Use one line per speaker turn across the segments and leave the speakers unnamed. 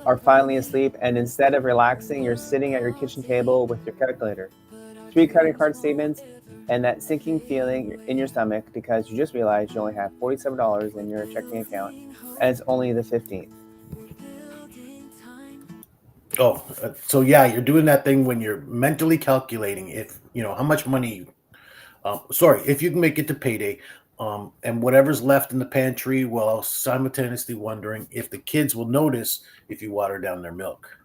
are finally asleep, and instead of relaxing, you're sitting at your kitchen table with your calculator, 3 credit card statements, and that sinking feeling in your stomach because you just realized you only have $47 in your checking account, and it's only the 15th.
Oh, so yeah, you're doing that thing when you're mentally calculating if you know how much money. Sorry, if you can make it to payday, and whatever's left in the pantry, while simultaneously wondering if the kids will notice if you water down their milk.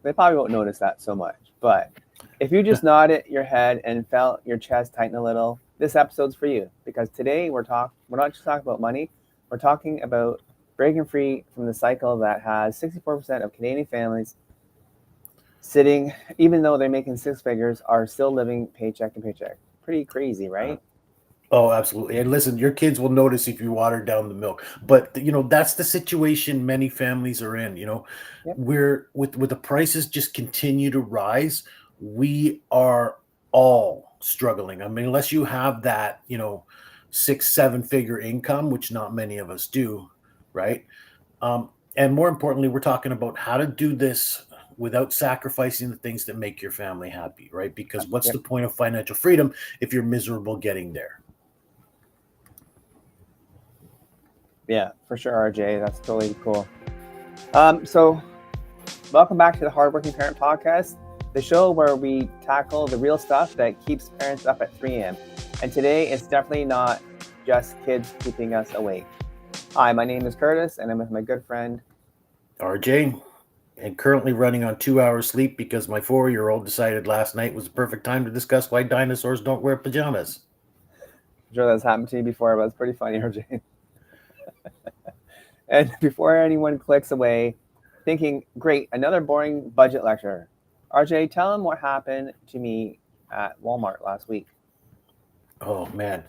They probably won't notice that so much, but if you just nodded your head and felt your chest tighten a little, this episode's for you because today we're not just talking about money, we're talking about breaking free from the cycle that has 64% of Canadian families sitting, even though they're making six figures, are still living paycheck to paycheck. Pretty crazy,
Uh,
right?
oh, absolutely. And listen, your kids will notice if you water down the milk. But that's the situation many families are in.
Yep.
We're with the prices just continue to rise. We are all struggling. I mean, unless you have that, 6, 7 figure income, which not many of us do, right? And more importantly, we're talking about how to do this without sacrificing the things that make your family happy, right? Because what's
Yep.
the point of financial freedom if you're miserable getting there?
Yeah, for sure, RJ. That's totally cool. So welcome back to the Hardworking Parent Podcast, the show where we tackle the real stuff that keeps parents up at 3 a.m. And today it's definitely not just kids keeping us awake. Hi, my name is Curtis, and I'm with my good friend.
RJ, and currently running on 2 hours sleep because my 4-year-old decided last night was the perfect time to discuss why dinosaurs don't wear pajamas.
I'm sure that's happened to you before, but it's pretty funny, RJ. And before anyone clicks away thinking, great, another boring budget lecture, RJ, tell them what happened to me at Walmart last week.
Oh man.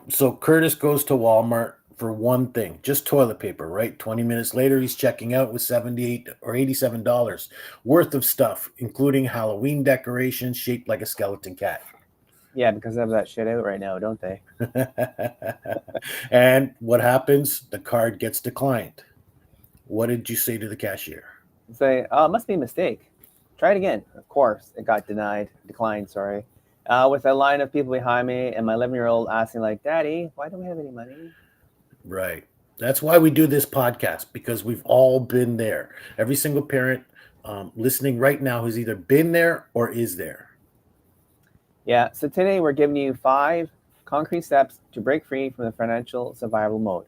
So Curtis goes to Walmart for one thing, just toilet paper, right? 20 minutes later, he's checking out with 78 or $87 worth of stuff, including Halloween decorations shaped like a skeleton cat.
Yeah, because they have that shit out right now, don't they?
And what happens? The card gets declined. What did you say to the cashier?
Say, oh, it must be a mistake. Try it again. Of course, it got declined, sorry. With a line of people behind me and my 11-year-old asking, like, Daddy, why don't we have any money?
Right. That's why we do this podcast, because we've all been there. Every single parent listening right now has either been there or is there.
Yeah, so today we're giving you 5 concrete steps to break free from the financial survival mode.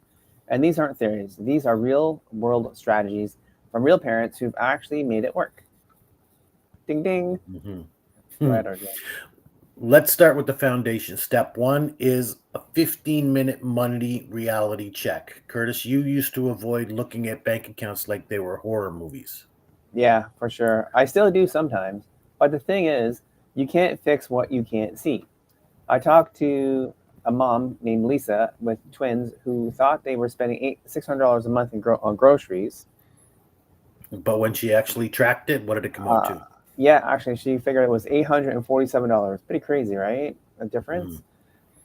And these aren't theories, these are real world strategies from real parents who've actually made it work. Ding ding. Go
Hmm.
ahead, RJ.
Let's start with the foundation. Step one is a 15-minute money reality check. Curtis, you used to avoid looking at bank accounts like they were horror movies.
Yeah, for sure. I still do sometimes. But the thing is, you can't fix what you can't see. I talked to a mom named Lisa with twins who thought they were spending $600 a month on groceries.
But when she actually tracked it, what did it come out
Uh,
to?
yeah, actually, she figured it was $847. Pretty crazy, right? A
Hmm.
difference.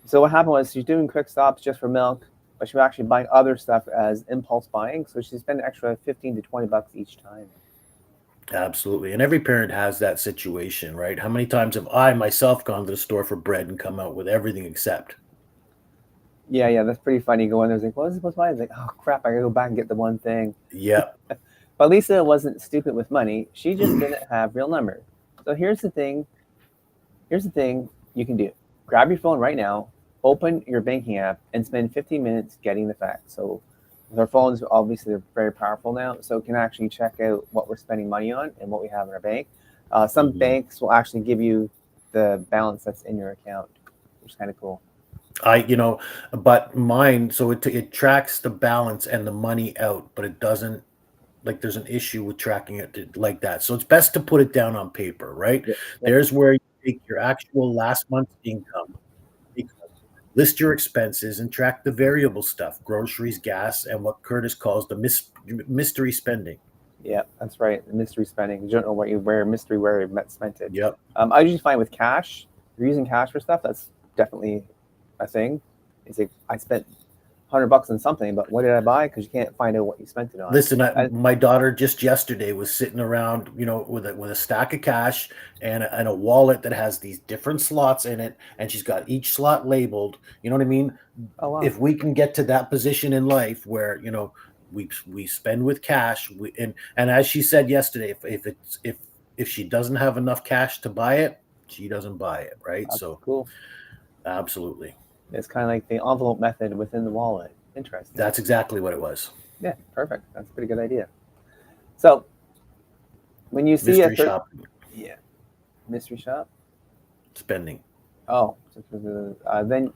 So what happened was she's doing quick stops just for milk, but she was actually buying other stuff as impulse buying. So she spent an extra 15 to 20 bucks each time.
Absolutely. And every parent has that situation, right? How many times have I myself gone to the store for bread and come out with everything except?
Yeah, that's pretty funny. You go in there, it's like, what is it supposed to buy? It's like, oh crap, I gotta go back and get the one thing.
Yep.
But Lisa wasn't stupid with money. She just didn't have real numbers. So Here's the thing you can do. Grab your phone right now, open your banking app, and spend 15 minutes getting the facts. So with our phones, obviously they're very powerful now, so we can actually check out what we're spending money on and what we have in our bank. Some
Mhm.
banks will actually give you the balance that's in your account, which is kind of cool.
I, but mine, so it tracks the balance and the money out, but it doesn't, like, there's an issue with tracking it like that. So it's best to put it down on paper, right?
Yep. Yep.
There's where you take your actual last month's income, list your expenses, and track the variable stuff, groceries, gas, and what Curtis calls the mystery spending.
Yeah, that's right. Mystery spending. You don't know what you where mystery where you spent it.
Yep.
I usually find with cash, if you're using cash for stuff, that's definitely a thing. It's like I spent $100 on something, but what did I buy? Because you can't find out what you spent it on.
Listen,
And,
my daughter just yesterday was sitting around, with a stack of cash and a wallet that has these different slots in it, and she's got each slot labeled. You know what I mean?
oh wow,
If we can get to that position in life where we spend with cash, and as she said yesterday, if she doesn't have enough cash to buy it, she doesn't buy it, right?
that's
So
cool.
absolutely,
It's kind of like the envelope method within the wallet. Interesting.
that's exactly what it was.
Yeah, perfect. That's a pretty good idea. So when you see
Mystery shopping,
yeah, mystery shop.
spending.
Oh, then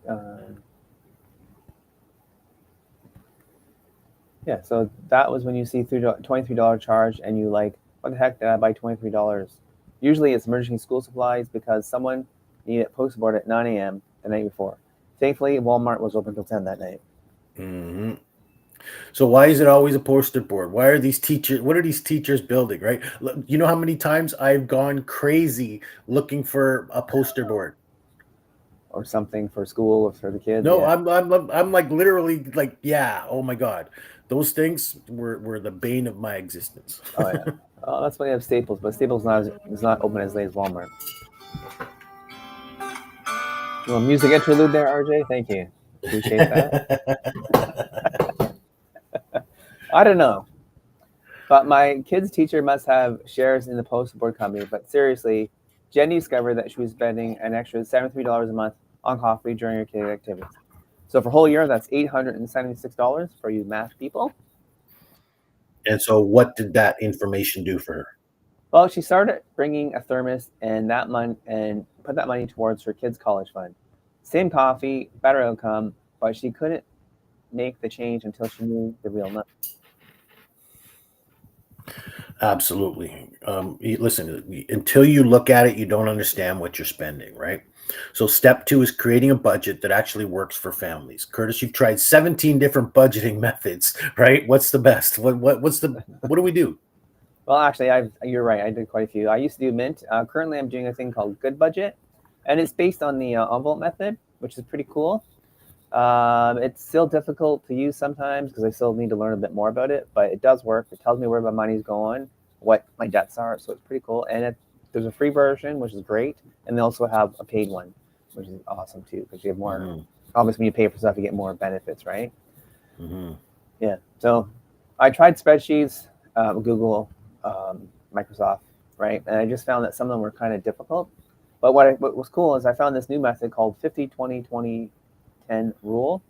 yeah. So that was when you see $23 charge, and you like, what the heck did I buy $23? Usually it's emergency school supplies because someone needed poster board at 9 a.m. the night before. Thankfully, Walmart was open till 10 that night.
Hmm. So why is it always a poster board? Why are these teachers? What are these teachers building? Right? You know how many times I've gone crazy looking for a poster board.
Or something for school or for the kids.
No,
Yeah.
I'm like literally like, yeah. Oh my god, those things were the bane of my existence.
Oh yeah. Oh, that's why they have Staples, but Staples is not open as late as Walmart. Well, music interlude there, RJ. Thank you. Appreciate that. I don't know, but my kid's teacher must have shares in the poster board company. But seriously, Jenny discovered that she was spending an extra $73 a month on coffee during her kid activities. So for a whole year, that's $876 for you math people.
And so, what did that information do for her?
Well, she started bringing a thermos and that money and put that money towards her kids' college fund. Same coffee, better outcome, but she couldn't make the change until she knew the real number.
Absolutely. Listen, until you look at it, you don't understand what you're spending, right? So, step two is creating a budget that actually works for families. Curtis, you've tried 17 different budgeting methods, right? What's the best? What do we do?
Well, actually, you're right. I did quite a few. I used to do Mint. Currently, I'm doing a thing called Good Budget, and it's based on the envelope method, which is pretty cool. It's still difficult to use sometimes because I still need to learn a bit more about it, but it does work. It tells me where my money's going, what my debts are, so it's pretty cool. And there's a free version, which is great, and they also have a paid one, which is awesome too, because you have more.
Mm-hmm.
Obviously, when you pay for stuff, you get more benefits, right?
Mm-hmm.
Yeah. So I tried spreadsheets, Google, Microsoft, right? And I just found that some of them were kind of difficult. But what was cool is I found this new method called 50-20-20-10 rule.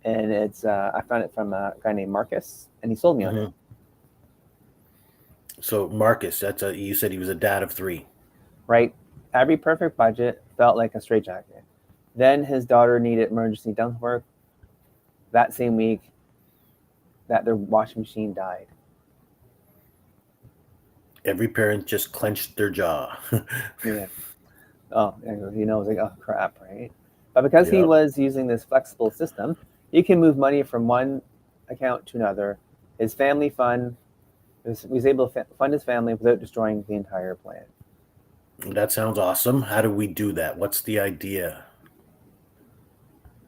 And I found it from a guy named Marcus, and he sold me on it.
So Marcus, you said he was a dad of 3.
Right? Every perfect budget felt like a straitjacket. Then his daughter needed emergency dental work that same week that their washing machine died.
Every parent just clenched their jaw.
Yeah. Oh, he knows, like, oh crap, right? But because he was using this flexible system, he can move money from one account to another. His family fund, he was able to fund his family without destroying the entire plan.
That sounds awesome. How do we do that? What's the idea?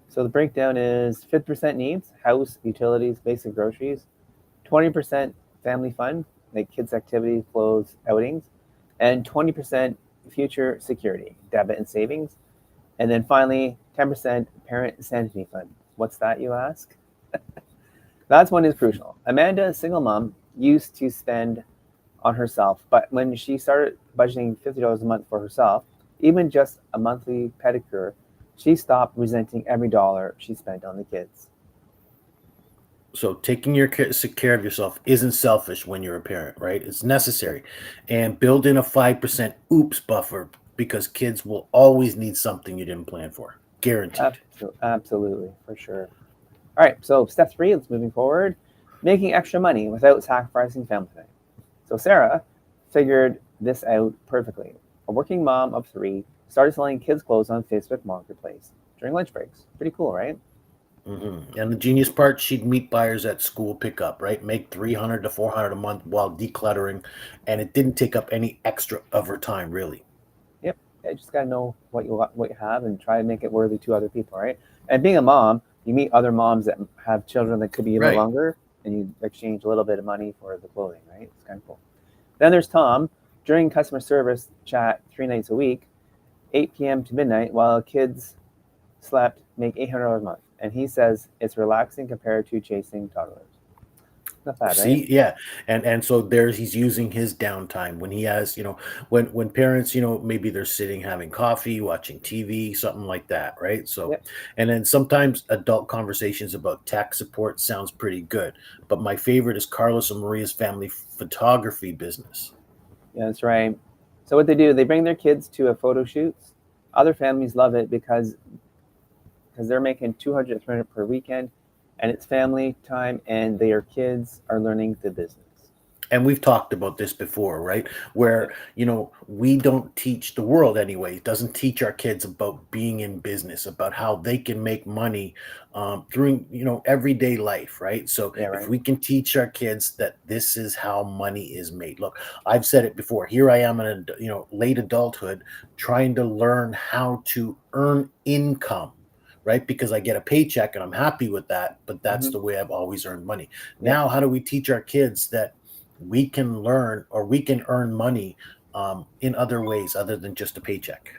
So the breakdown is 50% needs, house, utilities, basic groceries, 20% family fund, like kids' activities, clothes, outings, and 20% future security, debit and savings. And then finally, 10% parent sanity fund. What's that, you ask? That's one is crucial. Amanda, a single mom, used to spend on herself, but when she started budgeting $50 a month for herself, even just a monthly pedicure, she stopped resenting every dollar she spent on the kids.
So taking care of yourself isn't selfish when you're a parent, right? It's necessary. And build in a 5% oops buffer because kids will always need something you didn't plan for. Guaranteed.
Absolutely, for sure. All right, so step 3, let's moving forward. Making extra money without sacrificing family time. So Sarah figured this out perfectly. A working mom of 3 started selling kids' clothes on Facebook Marketplace during lunch breaks. Pretty cool, right?
Mm-hmm. And the genius part, she'd meet buyers at school pickup, right? Make $300 to $400 a month while decluttering, and it didn't take up any extra of her time, really.
Yep. You just gotta know what you have and try to make it worthy to other people, right? And being a mom, you meet other moms that have children that could be a bit
Right.
longer, and you exchange a little bit of money for the clothing, right? It's kind of cool. Then there's Tom. During customer service chat 3 nights a week, 8 p.m. to midnight, while kids slept, make $800 a month. And he says it's relaxing compared to chasing toddlers. Not bad, right?
See, yeah, and so there's he's using his downtime when he has, when parents, maybe they're sitting having coffee, watching TV, something like that, right? So,
Yep.
and then sometimes adult conversations about tech support sounds pretty good, but my favorite is Carlos and Maria's family photography business.
Yeah, that's right. So what they do, they bring their kids to a photo shoots. Other families love it because they're making 200 to 300 per weekend, and it's family time, and their kids are learning the business.
And we've talked about this before, right? Where,
Yep.
we don't teach the world anyway. It doesn't teach our kids about being in business, about how they can make money through, everyday life, right? So
Yeah,
if
right.
we can teach our kids that this is how money is made. Look, I've said it before. Here I am in late adulthood trying to learn how to earn income. Right, because I get a paycheck and I'm happy with that, but that's
Hmm.
the way I've always earned money.
Yep.
Now, how do we teach our kids that we can learn or we can earn money in other ways other than just a paycheck?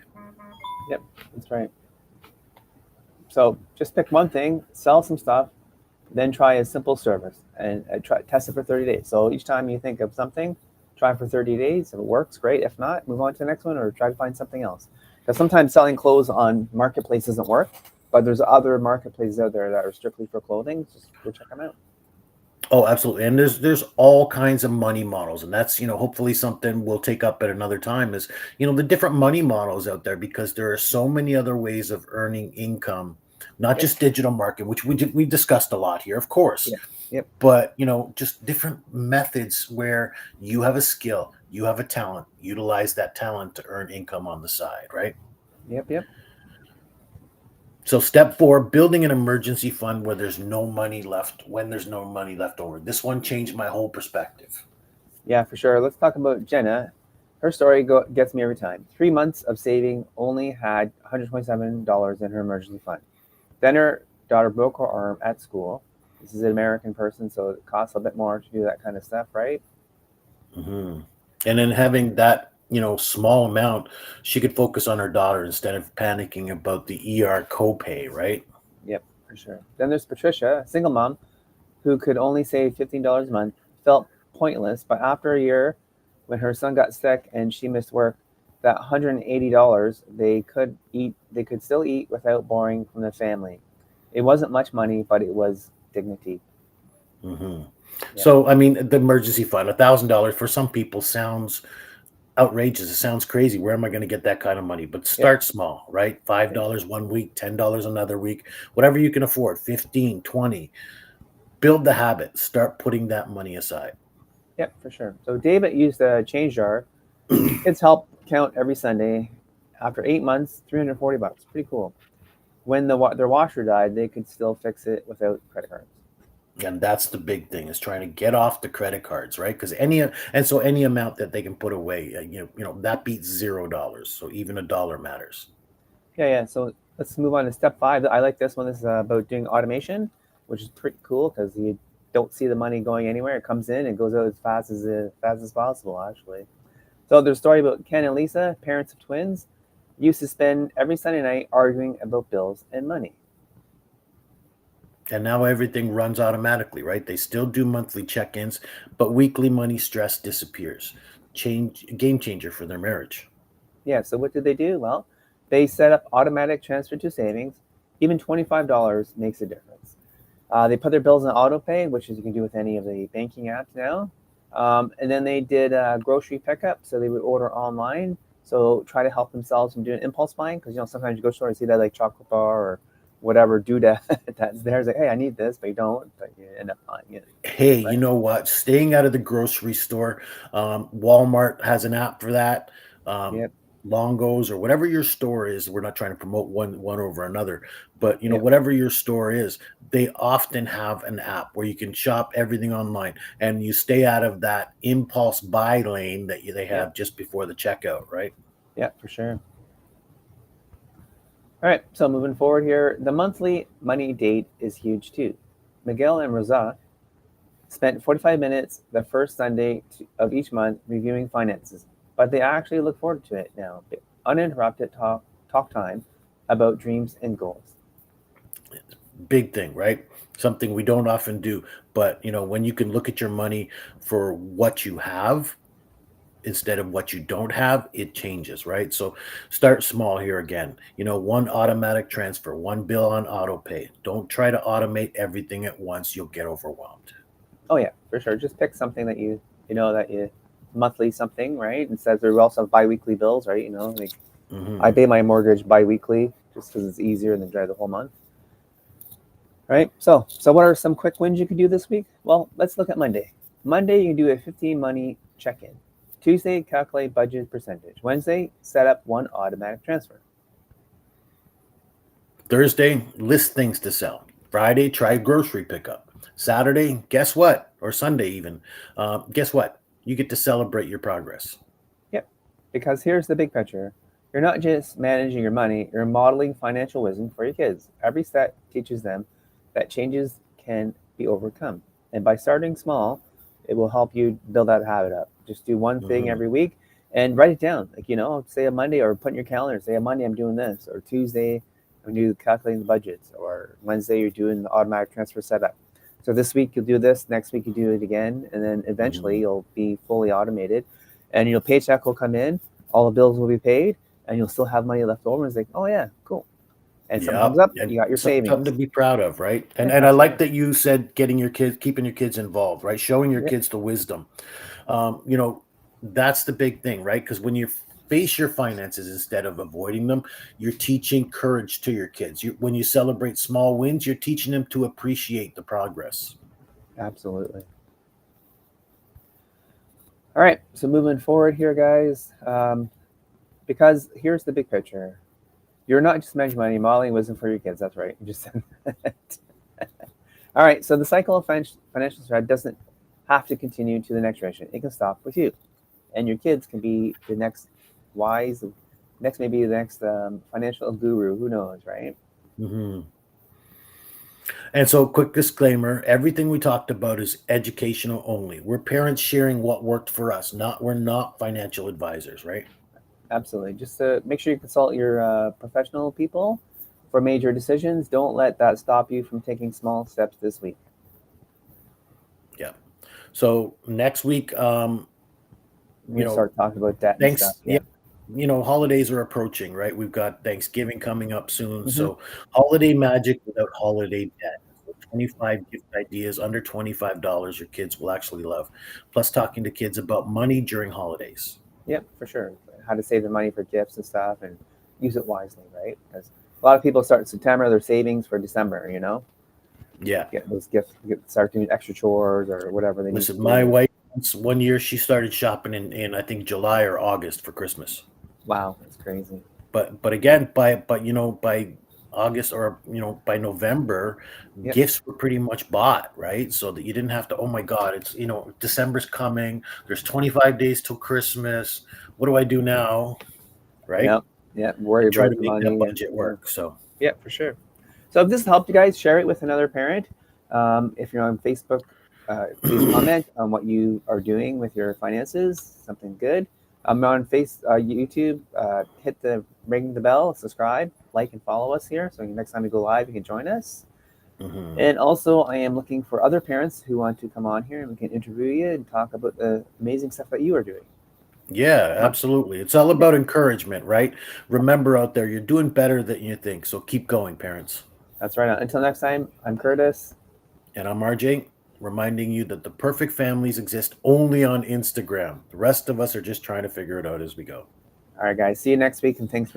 Yep. That's right. So just pick one thing, sell some stuff, then try a simple service and try test it for 30 days. So each time you think of something, try it for 30 days. If it works, great. If not, move on to the next one or try to find something else. Because sometimes selling clothes on marketplace doesn't work, but there's other marketplaces out there that are strictly for clothing. Just go check them out.
Oh, absolutely. And there's all kinds of money models. And that's, hopefully something we'll take up at another time is, the different money models out there because there are so many other ways of earning income, not
Yep.
just digital marketing, which we discussed a lot here, of course,
Yep. Yep.
but just different methods where you have a skill, you have a talent, utilize that talent to earn income on the side, right?
Yep. Yep.
So step four, building an emergency fund where there's no money left when there's no money left over. This one changed my whole perspective.
Yeah, for sure. Let's talk about Jenna. Her story gets me every time. 3 months of saving only had $127 in her emergency fund. Then her daughter broke her arm at school. This is an American person, so it costs a bit more to do that kind of stuff, right?
Hmm. And then having that, small amount, she could focus on her daughter instead of panicking about the ER copay, right?
Yep, for sure. Then there's Patricia, a single mom who could only save $15 a month, felt pointless, but after a year, when her son got sick and she missed work, that $180 they could still eat without borrowing from the family. It wasn't much money, but it was dignity.
Hmm.
Yep.
So, I mean, the emergency fund, $1,000 for some people sounds outrageous. It sounds crazy. Where am I going to get that kind of money? But
Yep.
start small, right? $5
Yep.
one week, $10 another week, whatever you can afford, 15, 20. Build the habit. Start putting that money aside.
Yep, for sure. So David used a change jar. Kids help count every Sunday. After 8 months, $340. Pretty cool. When their washer died, they could still fix it without credit cards.
And that's the big thing is trying to get off the credit cards, right? Because any amount that they can put away, that beats $0. So even a dollar matters.
Yeah, yeah. So let's move on to step five. I like this one. This is about doing automation, which is pretty cool because you don't see the money going anywhere. It comes in and goes out as fast as possible. Actually, so there's a story about Ken and Lisa, parents of twins, used to spend every Sunday night arguing about bills and money.
And now everything runs automatically, right? They still do monthly check-ins, but weekly money stress disappears. Change game changer for their marriage.
Yeah. So what did they do? Well, they set up automatic transfer to savings. Even $25 makes a difference. They put their bills in auto pay, which is you can do with any of the banking apps now. And then they did grocery pickup, so they would order online. So try to help themselves from doing impulse buying because sometimes you go to the store and see that like chocolate bar or whatever do that that's there. It's like, hey, I need this, but you don't, but you end up buying it,
Hey, you
right?
know what? Staying out of the grocery store, Walmart has an app for that. Um,
Yep,
Longos or whatever your store is. We're not trying to promote one over another, but
yep,
whatever your store is, they often have an app where you can shop everything online and you stay out of that impulse buy lane that they
yep,
have just before the checkout, right?
yep, for sure. All right, so moving forward here, the monthly money date is huge too. Miguel and Rosa spent 45 minutes the first Sunday of each month reviewing finances, but they actually look forward to it now. Uninterrupted talk time about dreams and goals.
Big thing, right? Something we don't often do. But when you can look at your money for what you have instead of what you don't have, it changes, right? So start small here again. One automatic transfer, one bill on auto pay. Don't try to automate everything at once. You'll get overwhelmed.
Oh yeah, for sure. Just pick something that you know that you monthly something, right? Instead, we also have biweekly bills, right? Like I
Hmm.
pay my mortgage biweekly just because it's easier than drive the whole month, right? So what are some quick wins you could do this week? Well, let's look at Monday. Monday, you can do a 15 money check-in. Tuesday, calculate budget percentage. Wednesday, set up one automatic transfer.
Thursday, list things to sell. Friday, try grocery pickup. Saturday, guess what? Or Sunday, even. Guess what? You get to celebrate your progress.
Yep. Because here's the big picture. You're not just managing your money, you're modeling financial wisdom for your kids. Every step teaches them that changes can be overcome. And by starting small, it will help you build that habit up. Just do one thing
Hmm.
every week and write it down. Like, say a Monday or put in your calendar, say a Monday I'm doing this, or Tuesday I'm doing calculating the budgets, or Wednesday you're doing the automatic transfer setup. So this week you'll do this, next week you do it again, and then eventually
Hmm.
you'll be fully automated and your paycheck will come in, all the bills will be paid, and you'll still have money left over. And it's like, oh yeah, cool. And something comes
Yep,
up,
and
you got your
something to
savings.
be proud of, right? And
Yeah,
and I like
absolutely.
that you said getting your kids, keeping your kids involved, right? Showing your
Yeah,
kids the wisdom. Um, you know, that's the big thing, right? Because when you face your finances instead of avoiding them, you're teaching courage to your kids. When you celebrate small wins, you're teaching them to appreciate the progress.
absolutely. All right, so moving forward here, guys, because here's the big picture. You're not just managing money, modeling wisdom for your kids. That's right. You just said that. All right, so the cycle of financial stress doesn't have to continue to the next generation. It can stop with you, and your kids can be the next wise, next maybe the next financial guru. Who knows, right?
Hmm. And so, quick disclaimer: everything we talked about is educational only. We're parents sharing what worked for us. Not we're not financial advisors, right?
Absolutely. Just make sure you consult your professional people for major decisions. Don't let that stop you from taking small steps this week.
Yeah. So next week,
We
you
can
know,
start talking about debt and stuff.
thanks. Yeah,
Yeah.
holidays are approaching, right? We've got Thanksgiving coming up soon.
Hmm.
So holiday magic without holiday debt. So 25 gift ideas under $25 your kids will actually love. Plus talking to kids about money during holidays.
Yep, for sure. How to save the money for gifts and stuff and use it wisely, right? Because a lot of people start in September, their savings for December,
Yeah.
get those gifts, start doing extra chores or whatever they need to
Listen, my
do.
wife, one year she started shopping in I think July or August for Christmas.
Wow, that's crazy.
But again, by August or by November,
Yep.
gifts were pretty much bought, right? So that you didn't have to, oh my God, it's December's coming. There's 25 days till Christmas. What do I do now? Right?
Yep. Yep. Worry
And try
about
to
the
make that
money. And
budget
yeah.
work. So
Yeah, for sure. So if this helped you guys, share it with another parent. If you're on Facebook, please comment on what you are doing with your finances. Something good. I'm on YouTube. Hit the ring the bell, subscribe, like, and follow us here. So next time we go live, you can join us.
mhm.
And also, I am looking for other parents who want to come on here and we can interview you and talk about the amazing stuff that you are doing.
Yeah,
Uh,
absolutely. It's all
yeah,
about encouragement, right? Remember out there, you're doing better than you think. So keep going, parents.
that's right. Until next time, I'm Curtis.
And I'm RJ, reminding you that the perfect families exist only on Instagram. The rest of us are just trying to figure it out as we go.
All right, guys. See you next week, and thanks for